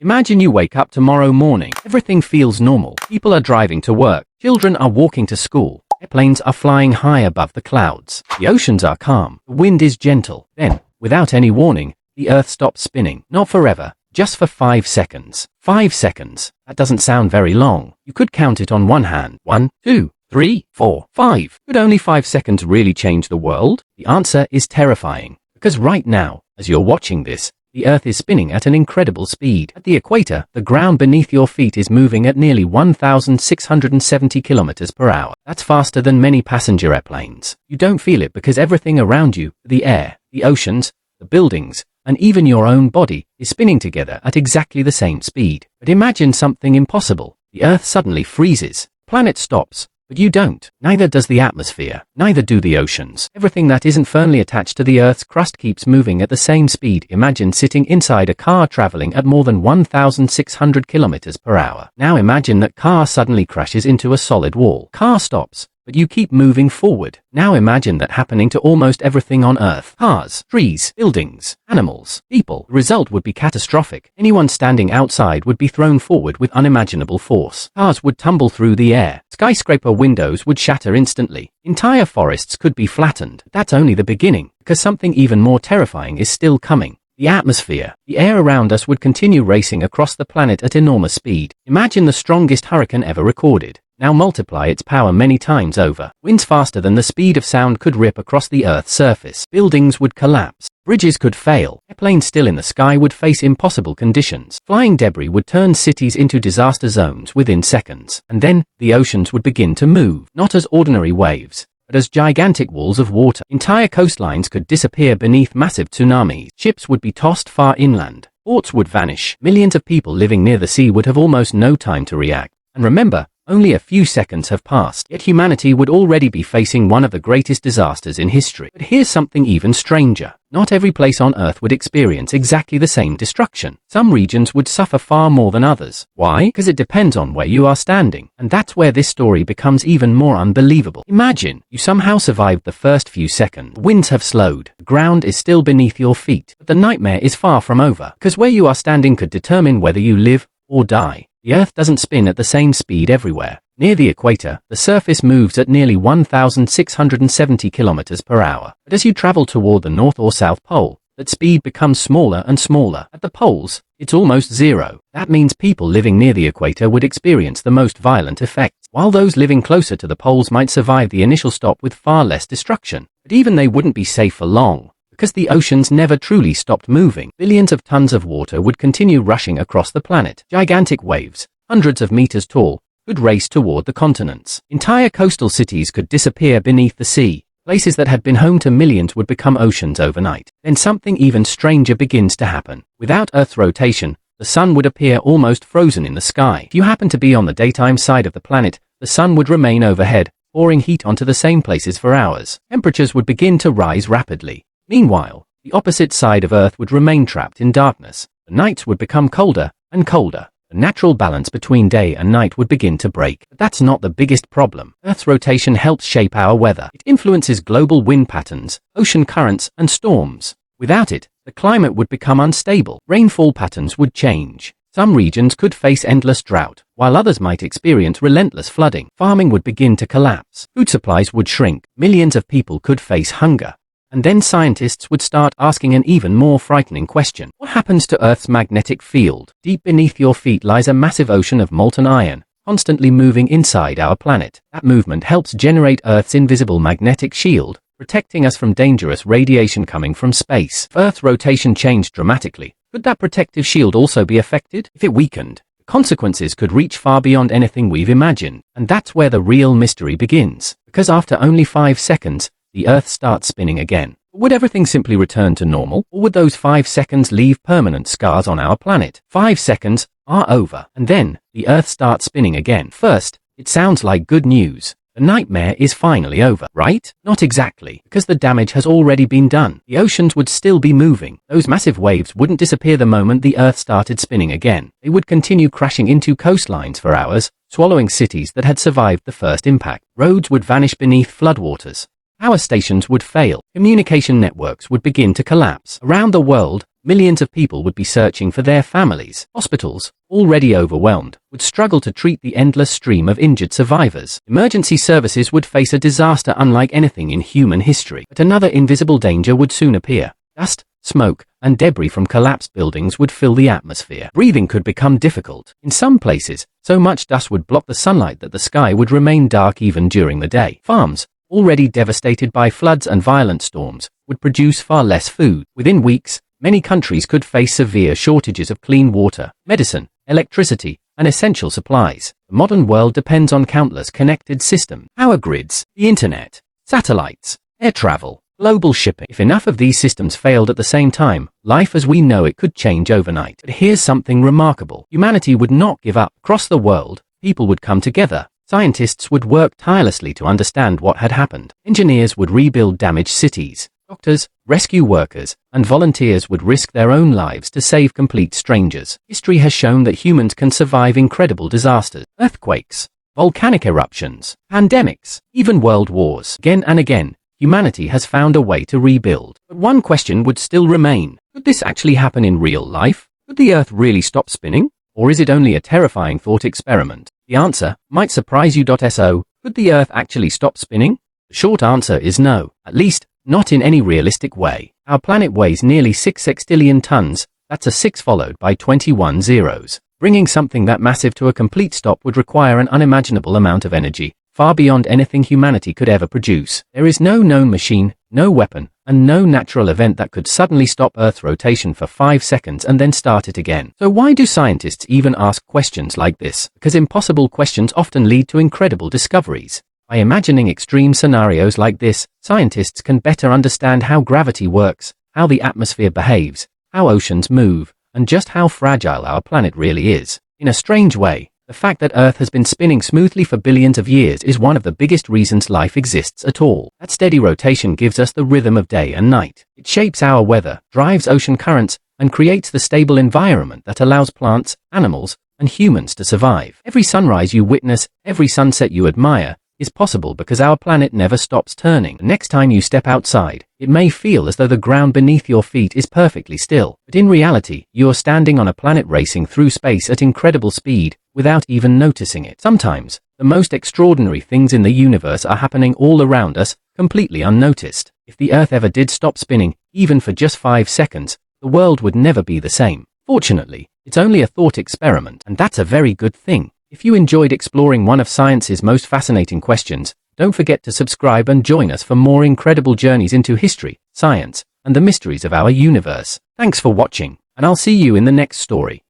Imagine you wake up tomorrow morning. Everything feels normal. People are driving to work. Children are walking to school. Airplanes are flying high above the clouds. The oceans are calm. The wind is gentle. Then, without any warning, the Earth stops spinning. Not forever, just for 5 seconds. 5 seconds. That doesn't sound very long. You could count it on one hand. 1, 2, 3, 4, 5. Could only 5 seconds really change the world? The answer is terrifying. Because right now, as you're watching this, the Earth is spinning at an incredible speed. At the equator, the ground beneath your feet is moving at nearly 1,670 kilometers per hour. That's faster than many passenger airplanes. You don't feel it because everything around you, the air, the oceans, the buildings, and even your own body, is spinning together at exactly the same speed. But imagine something impossible. The Earth suddenly freezes. The planet stops. But you don't. Neither does the atmosphere. Neither do the oceans. Everything that isn't firmly attached to the Earth's crust keeps moving at the same speed. Imagine sitting inside a car traveling at more than 1,600 kilometers per hour. Now imagine that car suddenly crashes into a solid wall. Car stops, but you keep moving forward. Now imagine that happening to almost everything on Earth. Cars, trees, buildings, animals, people. The result would be catastrophic. Anyone standing outside would be thrown forward with unimaginable force. Cars would tumble through the air. Skyscraper windows would shatter instantly. Entire forests could be flattened. That's only the beginning, because something even more terrifying is still coming. The atmosphere. The air around us would continue racing across the planet at enormous speed. Imagine the strongest hurricane ever recorded. Now multiply its power many times over. Winds faster than the speed of sound could rip across the Earth's surface. Buildings would collapse. Bridges could fail. Airplanes still in the sky would face impossible conditions. Flying debris would turn cities into disaster zones within seconds. And then, the oceans would begin to move. Not as ordinary waves, but as gigantic walls of water. Entire coastlines could disappear beneath massive tsunamis. Ships would be tossed far inland. Ports would vanish. Millions of people living near the sea would have almost no time to react. And remember, only a few seconds have passed, yet humanity would already be facing one of the greatest disasters in history. But here's something even stranger. Not every place on Earth would experience exactly the same destruction. Some regions would suffer far more than others. Why? Because it depends on where you are standing. And that's where this story becomes even more unbelievable. Imagine you somehow survived the first few seconds. The winds have slowed. The ground is still beneath your feet. But the nightmare is far from over. Because where you are standing could determine whether you live or die. The Earth doesn't spin at the same speed everywhere. Near the equator, the surface moves at nearly 1,670 kilometers per hour. But as you travel toward the North or South Pole, that speed becomes smaller and smaller. At the poles, it's almost zero. That means people living near the equator would experience the most violent effects, while those living closer to the poles might survive the initial stop with far less destruction. But even they wouldn't be safe for long. Because the oceans never truly stopped moving. Billions of tons of water would continue rushing across the planet. Gigantic waves, hundreds of meters tall, could race toward the continents. Entire coastal cities could disappear beneath the sea. Places that had been home to millions would become oceans overnight. Then something even stranger begins to happen. Without Earth's rotation, the sun would appear almost frozen in the sky. If you happen to be on the daytime side of the planet, the sun would remain overhead, pouring heat onto the same places for hours. Temperatures would begin to rise rapidly. Meanwhile, the opposite side of Earth would remain trapped in darkness. The nights would become colder and colder. The natural balance between day and night would begin to break. But that's not the biggest problem. Earth's rotation helps shape our weather. It influences global wind patterns, ocean currents, and storms. Without it, the climate would become unstable. Rainfall patterns would change. Some regions could face endless drought, while others might experience relentless flooding. Farming would begin to collapse. Food supplies would shrink. Millions of people could face hunger. And then scientists would start asking an even more frightening question. What happens to Earth's magnetic field? Deep beneath your feet lies a massive ocean of molten iron, constantly moving inside our planet. That movement helps generate Earth's invisible magnetic shield, protecting us from dangerous radiation coming from space. If Earth's rotation changed dramatically, could that protective shield also be affected? If it weakened, the consequences could reach far beyond anything we've imagined. And that's where the real mystery begins. Because after only 5 seconds, the Earth starts spinning again. Would everything simply return to normal, or would those 5 seconds leave permanent scars on our planet? 5 seconds are over, and then the Earth starts spinning again. First, it sounds like good news. The nightmare is finally over, right? Not exactly, because the damage has already been done. The oceans would still be moving. Those massive waves wouldn't disappear the moment the Earth started spinning again. They would continue crashing into coastlines for hours, swallowing cities that had survived the first impact. Roads would vanish beneath floodwaters. Power stations would fail. Communication networks would begin to collapse. Around the world, millions of people would be searching for their families. Hospitals, already overwhelmed, would struggle to treat the endless stream of injured survivors. Emergency services would face a disaster unlike anything in human history. But another invisible danger would soon appear. Dust, smoke, and debris from collapsed buildings would fill the atmosphere. Breathing could become difficult. In some places, so much dust would block the sunlight that the sky would remain dark even during the day. Farms, already devastated by floods and violent storms, would produce far less food. Within weeks, many countries could face severe shortages of clean water, medicine, electricity, and essential supplies. The modern world depends on countless connected systems, power grids, the internet, satellites, air travel, global shipping. If enough of these systems failed at the same time, life as we know it could change overnight. But here's something remarkable. Humanity would not give up. Across the world, people would come together. Scientists would work tirelessly to understand what had happened. Engineers would rebuild damaged cities. Doctors, rescue workers, and volunteers would risk their own lives to save complete strangers. History has shown that humans can survive incredible disasters, earthquakes, volcanic eruptions, pandemics, even world wars. Again and again, humanity has found a way to rebuild. But one question would still remain. Could this actually happen in real life? Could the Earth really stop spinning? Or is it only a terrifying thought experiment? The answer might surprise you. So, could the Earth actually stop spinning? The short answer is no, at least not in any realistic way. Our planet weighs nearly 6 sextillion tons, that's a 6 followed by 21 zeros. Bringing something that massive to a complete stop would require an unimaginable amount of energy, far beyond anything humanity could ever produce. There is no known machine, no weapon, and no natural event that could suddenly stop Earth's rotation for 5 seconds and then start it again. So why do scientists even ask questions like this? Because impossible questions often lead to incredible discoveries. By imagining extreme scenarios like this, scientists can better understand how gravity works, how the atmosphere behaves, how oceans move, and just how fragile our planet really is. In a strange way, the fact that Earth has been spinning smoothly for billions of years is one of the biggest reasons life exists at all. That steady rotation gives us the rhythm of day and night. It shapes our weather, drives ocean currents, and creates the stable environment that allows plants, animals, and humans to survive. Every sunrise you witness, every sunset you admire, is possible because our planet never stops turning. The next time you step outside, it may feel as though the ground beneath your feet is perfectly still. But in reality, you're standing on a planet racing through space at incredible speed, without even noticing it. Sometimes, the most extraordinary things in the universe are happening all around us, completely unnoticed. If the Earth ever did stop spinning, even for just 5 seconds, the world would never be the same. Fortunately, it's only a thought experiment, and that's a very good thing. If you enjoyed exploring one of science's most fascinating questions, don't forget to subscribe and join us for more incredible journeys into history, science, and the mysteries of our universe. Thanks for watching, and I'll see you in the next story.